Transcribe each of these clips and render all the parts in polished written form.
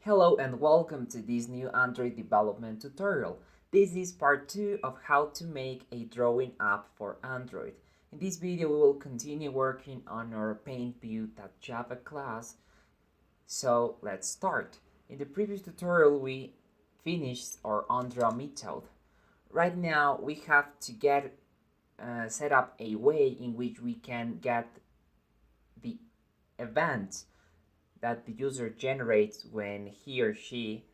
Hello and welcome to this new Android development tutorial. This is part 2 of how to make a drawing app for Android. In this video we will continue working on our PaintView.java class. So let's start. In the previous tutorial we finished our onDraw method. Right now we have to set up a way in which we can get the event that the user generates when he or she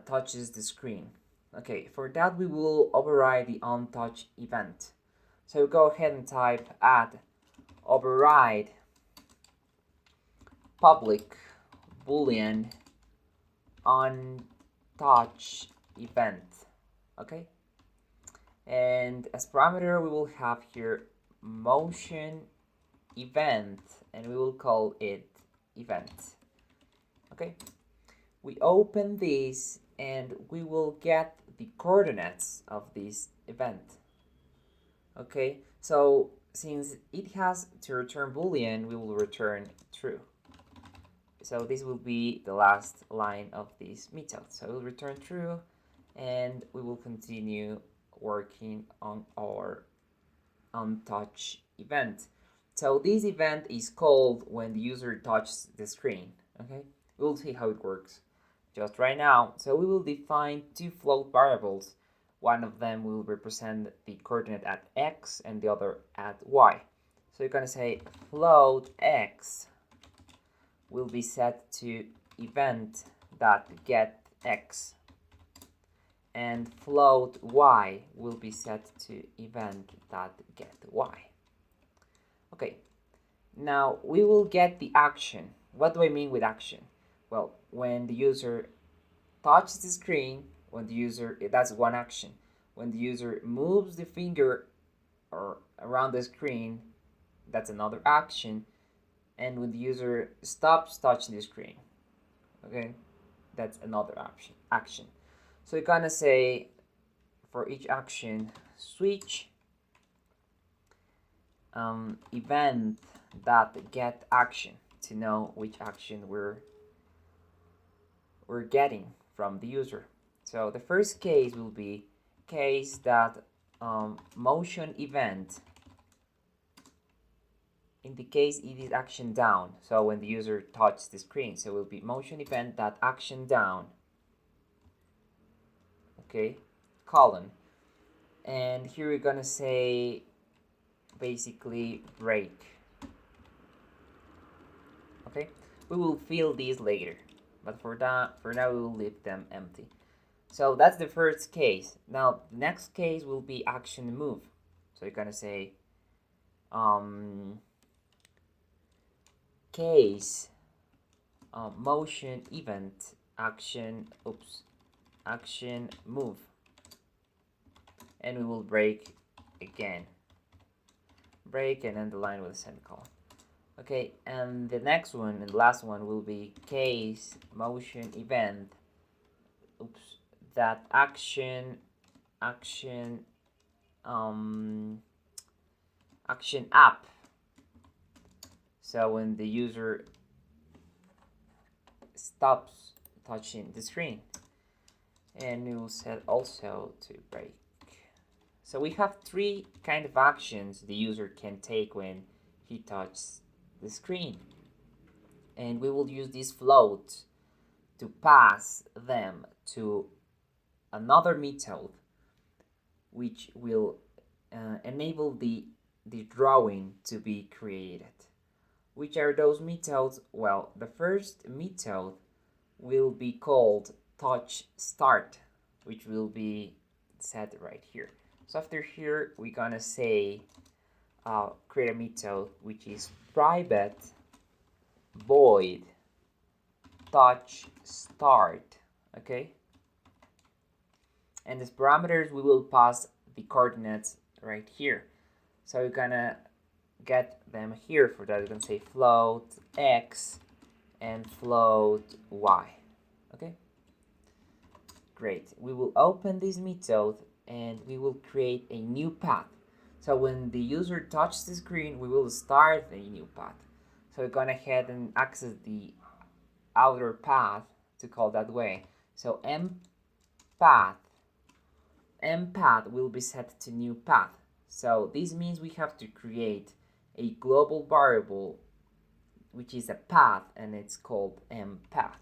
touches the screen. Okay, for that we will override the onTouch event. So go ahead and type add override public boolean onTouch event. Okay, and as parameter we will have here motion event, and we will call it event. Okay, we open this and we will get the coordinates of this event. Okay, so since it has to return boolean, we will return true. So this will be the last line of this method. So we'll return true and we will continue working on our onTouch event. So this event is called when the user touches the screen. Okay, we'll see how it works just right now. So we will define two float variables. One of them will represent the coordinate at x and the other at y. So you're going to say float x will be set to event.getX, and float y will be set to event.getY. Okay, now we will get the action. What do I mean with action? Well, when the user touches the screen, that's one action. When the user moves the finger around the screen, that's another action. And when the user stops touching the screen, okay, that's another action. So you're gonna say for each action, switch event.getAction to know which action we're getting from the user. So the first case will be case that motion event indicates it is action down. So when the user touches the screen, so it will be motion event that action down. Okay, colon, and here we're gonna say basically break. Okay, we will fill these later, but for now we will leave them empty. So that's the first case. Now the next case will be action move. So you're gonna say case motion event action move, and we will break again, and end the line with a semicolon. Okay, and the next one and the last one will be case motion event that action app. So when the user stops touching the screen, and we will set also to break. So we have three kind of actions the user can take when he touches the screen, and we will use this float to pass them to another method which will enable the drawing to be created. Which are those methods? Well, the first method will be called touch start, which will be set right here. So after here we're gonna say create a method which is private void touch start. Okay, and as parameters we will pass the coordinates right here. So we're gonna get them here. For that, you can say float x and float y. Okay, great. We will open this method and we will create a new path. So when the user touches the screen, we will start a new path. So we're gonna head and access the outer path to call that way. So mPath will be set to new path. So this means we have to create a global variable which is a path, and it's called mPath.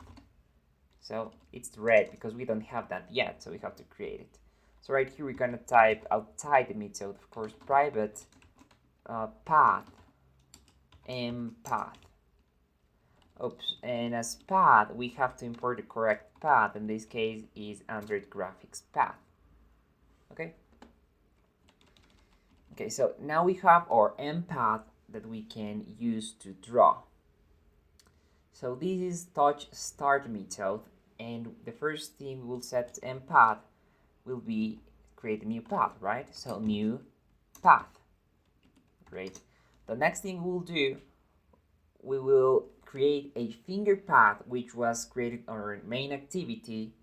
So it's red because we don't have that yet, so we have to create it. So right here we're gonna type outside the method, of course, private path mPath. Oops, and as path we have to import the correct path. In this case is Android graphics path. Okay. Okay, so now we have our mPath that we can use to draw. So this is touch start method, and the first thing we will set to mPath will be create a new path, right? So new path. Great. The next thing we'll do, we will create a finger path which was created on our main activity.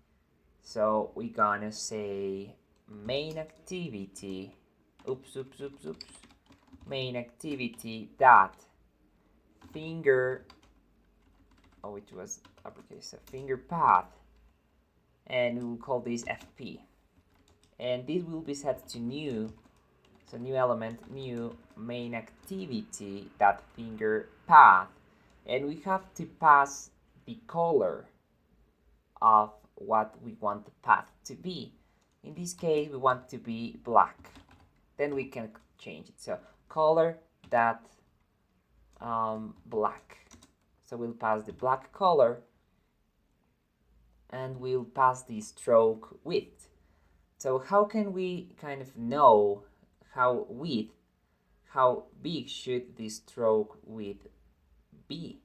So we're gonna say main activity, main activity dot finger, which was uppercase, so finger path, and we will call this FP. And this will be set to new, so new element, new main activity dot finger path, and we have to pass the color of what we want the path to be. In this case, we want to be black. Then we can change it. So color dot black. So we'll pass the black color, and we'll pass the stroke width. So how can we kind of know how big should the stroke width be?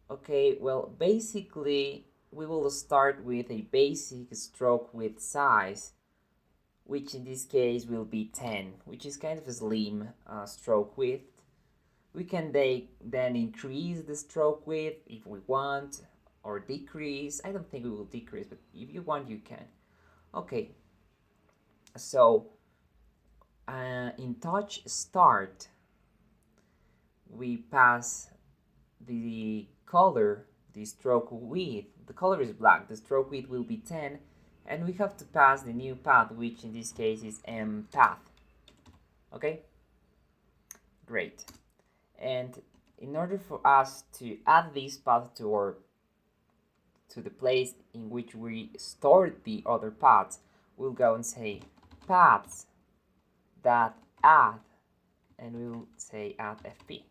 Okay, well, basically we will start with a basic stroke width size, which in this case will be 10, which is kind of a slim stroke width. We can then increase the stroke width if we want, or decrease. I don't think we will decrease, but if you want, you can. Okay, so in touch start, we pass the color, the stroke width. The color is black, the stroke width will be 10, and we have to pass the new path, which in this case is mPath. Okay, great. And in order for us to add this path to the place in which we stored the other paths, we'll go and say paths that add, and we'll say add FP.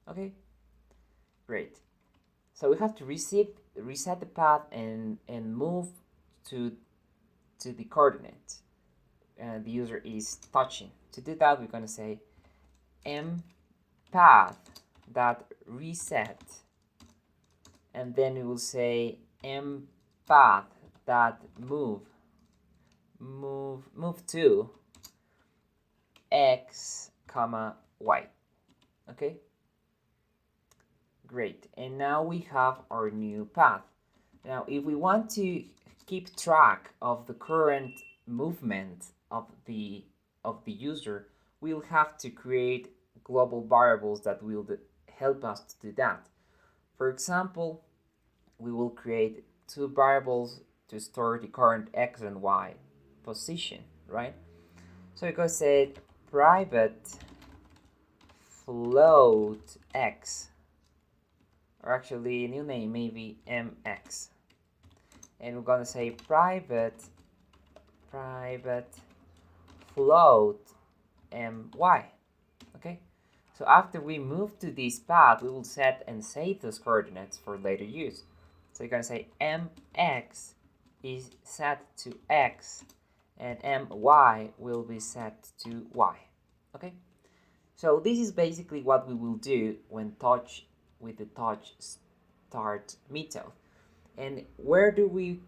Okay, great. So we have to reset the path and move to the coordinate the user is touching. To do that, we're going to say mPath that reset, and then we will say mPath that move to x comma y. Okay, great. And now we have our new path. Now if we want to keep track of the current movement of the user, we'll have to create global variables that will help us to do that. For example, we will create two variables to store the current x and y position, right? So we could say private float x, or actually a new name, maybe mx, and we're gonna say private float my. Okay, so after we move to this path, we will set and save those coordinates for later use. So you're gonna say mx is set to x, and my will be set to y. Okay, so this is basically what we will do when with the touch start method. And where do we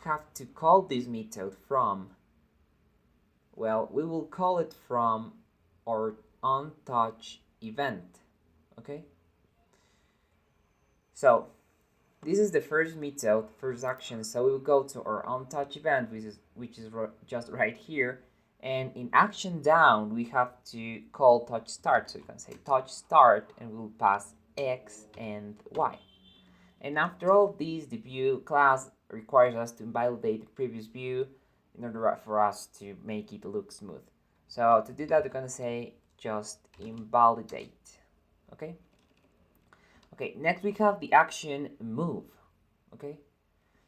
have to call this method from? Well, we will call it from our onTouch event. Okay, so this is the first method, first action. So we will go to our onTouch event, which is just right here, and in action down we have to call touch start. So you can say touch start, and we'll pass x and y. And after all this, the view class requires us to invalidate the previous view in order for us to make it look smooth. So to do that, we're gonna say just invalidate. Okay. Okay. Next we have the action move. Okay.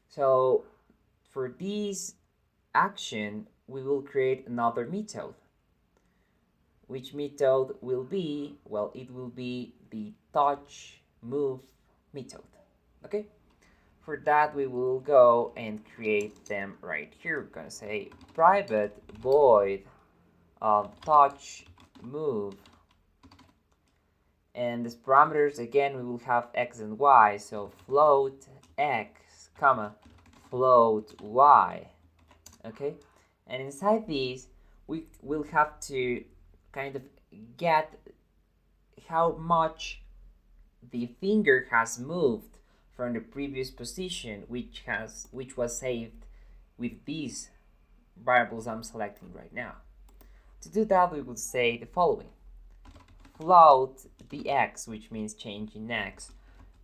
So for this action, we will create another method. Which method will be? Well, it will be the touch move method. Okay. For that, we will go and create them right here. We're gonna say private void touch move, and these parameters again we will have x and y. So float x, comma float y. Okay, and inside these we will have to kind of get how much the finger has moved from the previous position, which was saved with these variables I'm selecting right now. To do that, we will say the following: float the x, which means change in x,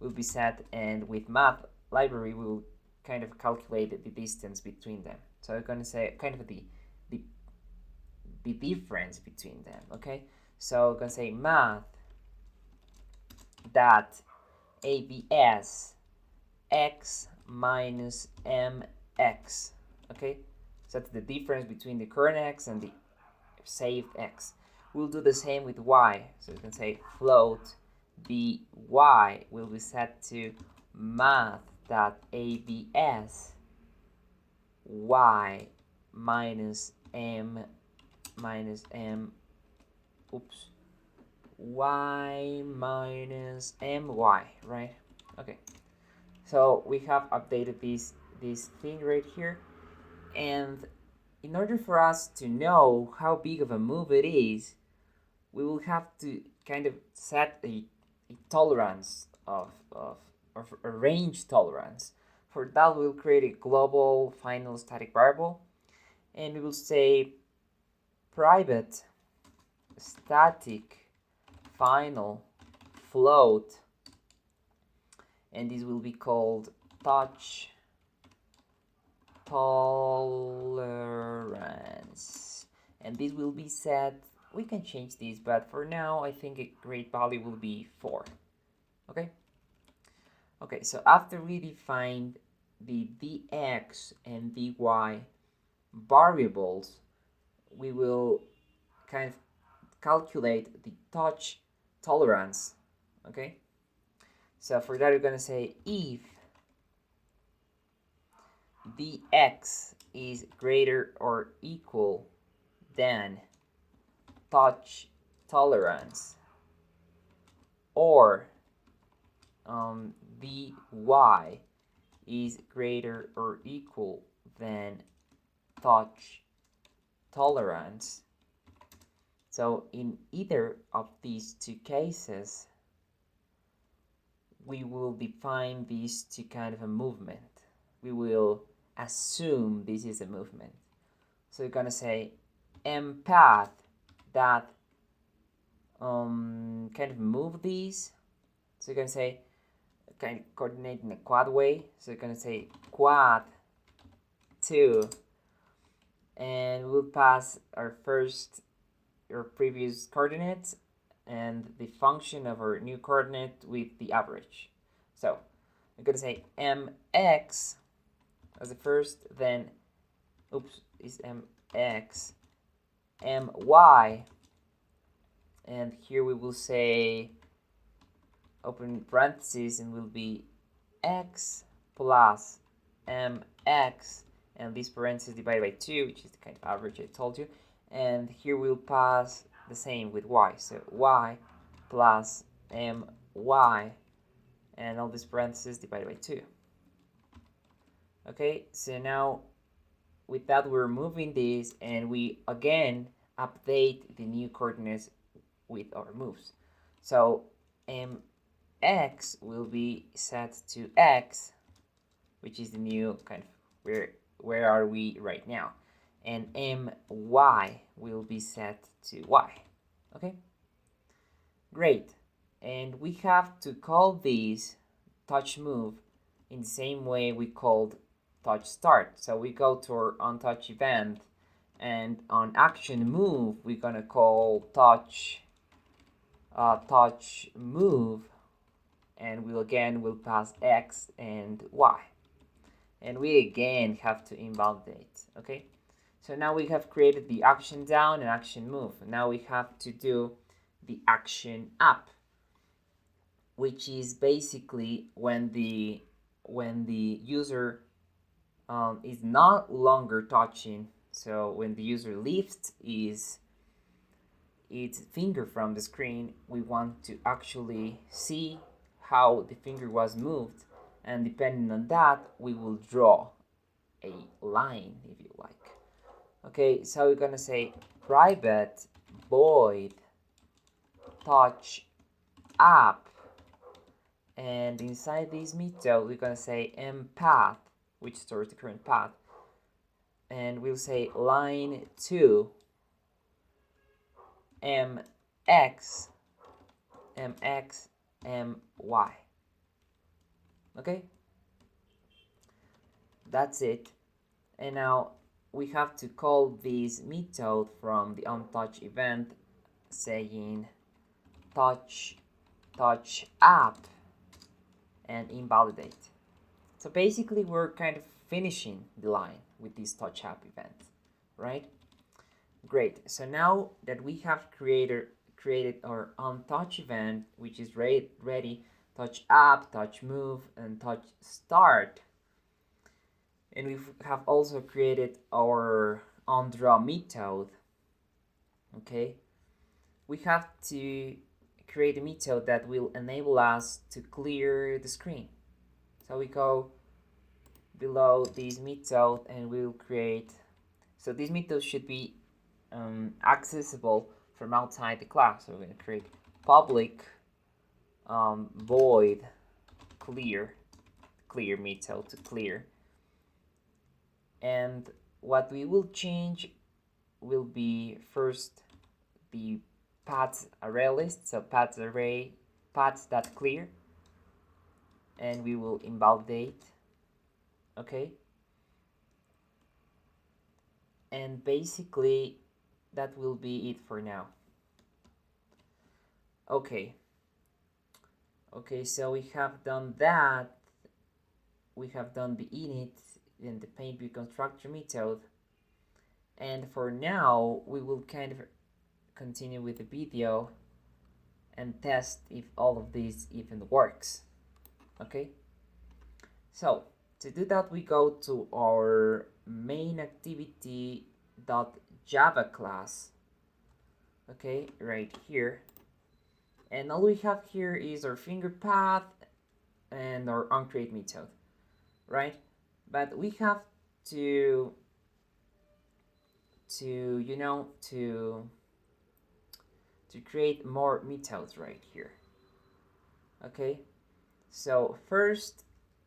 will be set, and with math library we will kind of calculate the distance between them. So we're going to say kind of the difference between them. Okay, so we're going to say math dot abs x minus mx. Okay, so that's the difference between the current x and the saved x. We'll do the same with y. So you can say float the y will be set to math.abs y minus m oops, y minus my, right? Okay, so we have updated this thing right here, and in order for us to know how big of a move it is, we will have to kind of set a tolerance of a range tolerance. For that, we'll create a global final static variable, and we will say private static final float, and this will be called touch tolerance, and this will be set. We can change this, but for now I think a great value will be 4. Okay, so after we define the dx and dy variables, we will kind of calculate the touch tolerance. Okay, so for that we're going to say if dx is greater or equal than touch tolerance, or dy is greater or equal than touch tolerance. So in either of these two cases, we will define these to kind of a movement. We will assume this is a movement. So you're gonna say path that kind of move these. So you're gonna say kind of coordinate in a quad way. So you're gonna say quad 2, and we'll pass our previous coordinates and the function of our new coordinate with the average. So I'm gonna say mx as the first, then is mx, my, and here we will say open parentheses and will be x plus mx, and this parenthesis divided by 2, which is the kind of average I told you, and here we'll pass the same with y, so y plus my, and all these parentheses divided by 2. Okay, so now with that we're moving this, and we again update the new coordinates with our moves. So mx will be set to x, which is the new kind of where are we right now, and my will be set to y. Okay, great. And we have to call these touch move in the same way we called touch start. So we go to our onTouch event, and on action move we're gonna call touch move, and we'll pass X and Y, and we again have to invalidate. Okay, so now we have created the action down and action move. Now we have to do the action up, which is basically when the user is not longer touching. So when the user lifts its finger from the screen, we want to actually see how the finger was moved, and depending on that we will draw a line, if you like. Okay, so we're gonna say private void touch up, and inside this method we're gonna say mPath, which stores the current path, and we'll say line 2 mx my. Okay, that's it. And now we have to call this method from the onTouch event, saying touch app and invalidate. So basically we're kind of finishing the line with this touch app event, right? Great. So now that we have created our onTouch event, which is ready, touch app, touch move, and touch start, and we have also created our onDraw method. Okay, we have to create a method that will enable us to clear the screen. So we go below this method and we'll create, so this method should be accessible from outside the class. So we're going to create public void clear method to clear, and what we will change will be first the paths array list, so paths that clear, and we will invalidate. Okay, and basically that will be it for now. Okay, so we have done that. We have done the init and the PaintView constructor method, and for now we will kind of continue with the video and test if all of this even works. Okay, so to do that we go to our main activity.java class. Okay, right here, and all we have here is our finger path and our onCreate method, right? But we have to create more methods right here. Okay, so first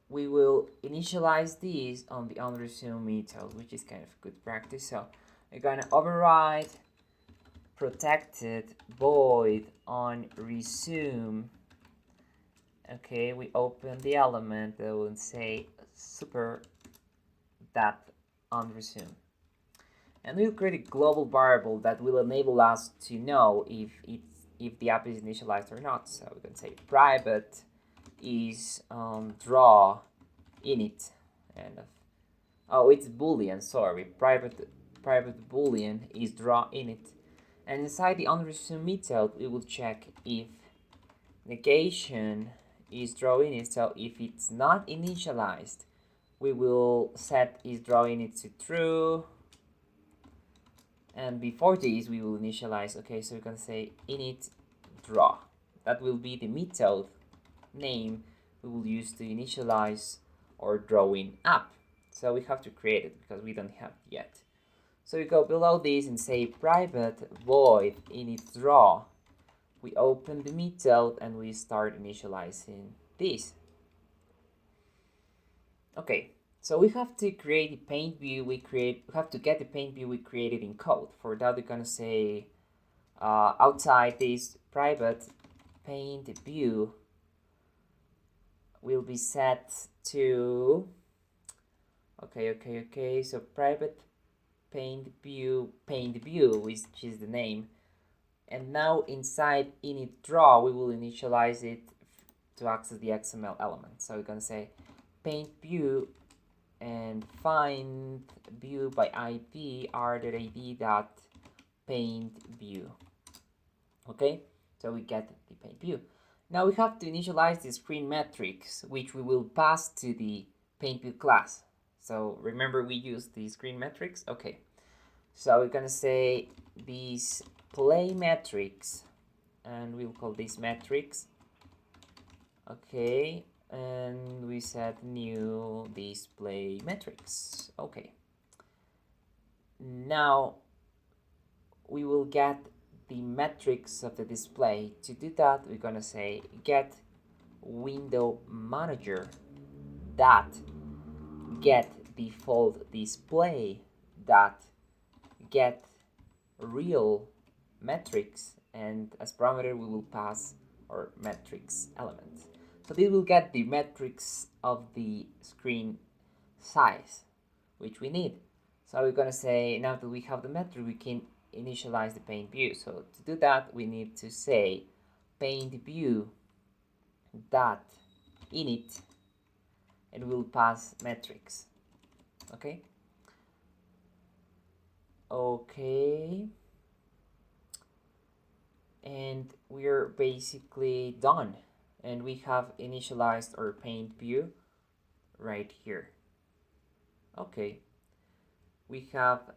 we will initialize these on the onResume method, which is kind of good practice. So we're gonna override protected void onResume. Okay, we open the element that will say super that onResume, and we'll create a global variable that will enable us to know if the app is initialized or not. So we can say private is draw init, and oh, it's boolean, sorry, private boolean is draw init, and inside the onResume method we will check if negation is draw init. So if it's not initialized, we will set is draw init to true, and before this we will initialize. Okay, so we can say init draw. That will be the method name we will use to initialize our drawing app. So we have to create it because we don't have it yet. So we go below this and say private void init draw. We open the method and we start initializing this. Okay, so we have to create the PaintView we have to get the PaintView we created in code. For that we're gonna say outside this private PaintView will be set to, okay, so private paint view, which is the name. And now inside init draw, we will initialize it to access the XML element. So we're gonna say paint view and find view by IP r.id dot paint view. Okay, so we get the paint view. Now we have to initialize the screen metrics, which we will pass to the paint view class. So remember we used the screen metrics. Okay, so we're gonna say these play metrics, and we'll call these metrics. Okay, and we set new display metrics. Okay, now we will get the metrics of the display. To do that, we're gonna say get window manager dot get default display dot get real metrics, and as parameter we will pass our metrics element. So this will get the metrics of the screen size which we need. So we're gonna say now that we have the metric, we can initialize the paint view. So to do that, we need to say paint view dot init, and we'll pass metrics. Okay. And we're basically done, and we have initialized our paint view right here. Okay, we have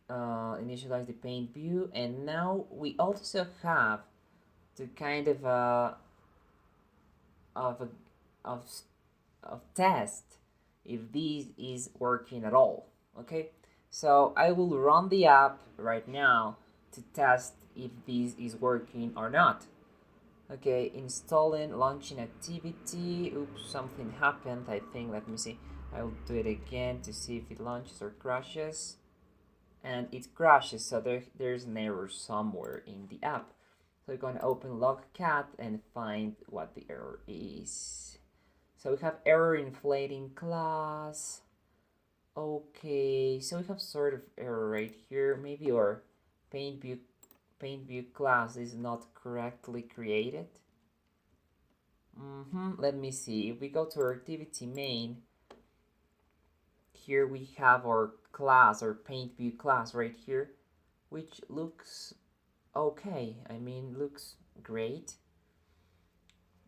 initialized the paint view, and now we also have to kind of test if this is working at all. Okay, so I will run the app right now to test if this is working or not. Okay, installing launching activity. Oops, something happened, I think. Let me see. I will do it again to see if it launches or crashes. And it crashes, so there's an error somewhere in the app. So we're going to open logcat and find what the error is. So we have error inflating class. Okay, so we have sort of error right here. Maybe our paint view class is not correctly created. Let me see. If we go to our activity main, here we have our class, our paint view class right here, which looks okay. I mean, looks great.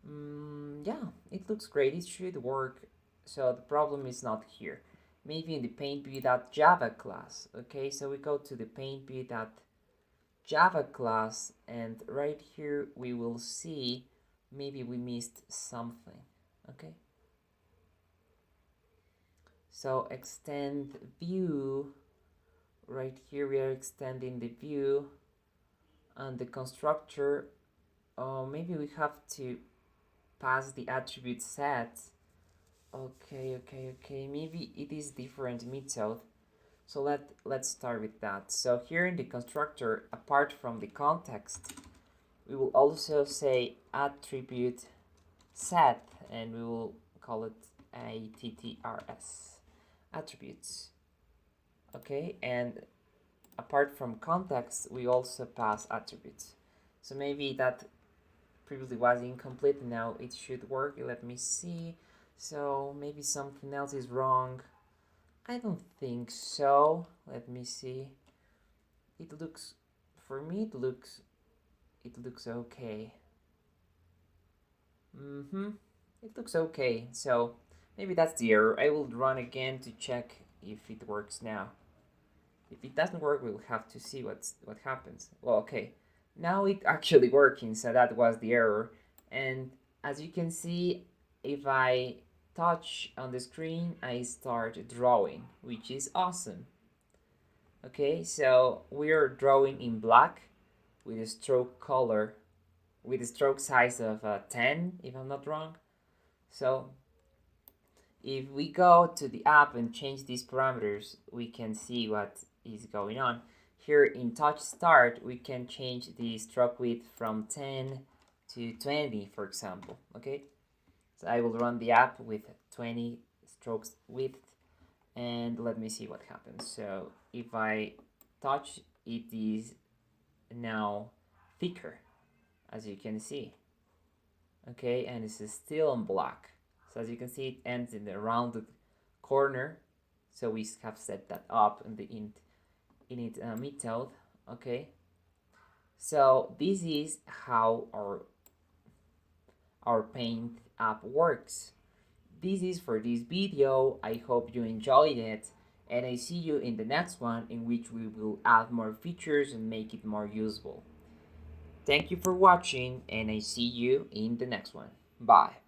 Yeah, it looks great. It should work. So the problem is not here. Maybe in the paintview.java class. Okay, so we go to the paintview.java class, and right here we will see maybe we missed something. Okay, so extend view. Right here we are extending the view, and the constructor, maybe we have to pass the attribute set. Okay, maybe it is different method. So let's start with that. So here in the constructor, apart from the context, we will also say attribute set, and we will call it attrs, attributes. Okay, and apart from context, we also pass attributes. So maybe that previously was incomplete, now it should work. Let me see. So maybe something else is wrong. I don't think so. Let me see. It looks, for me it looks okay. It looks okay. So maybe that's the error. I will run again to check if it works now. If it doesn't work, we'll have to see what happens. Well, okay. Now it's actually working, so that was the error. And as you can see, if I touch on the screen, I start drawing, which is awesome. Okay, so we're drawing in black with a stroke color, with a stroke size of 10, if I'm not wrong. So if we go to the app and change these parameters, we can see what is going on. Here in touch start, we can change the stroke width from 10 to 20, for example. Okay, So I will run the app with 20 strokes width, and let me see what happens. So if I touch, it is now thicker, as you can see. Okay, and it's still on black. So as you can see, it ends in the rounded corner. So we have set that up in the init method. Okay, so this is how our paint app works. This is for this video. I hope you enjoyed it, and I see you in the next one, in which we will add more features and make it more usable. Thank you for watching, and I see you in the next one. Bye.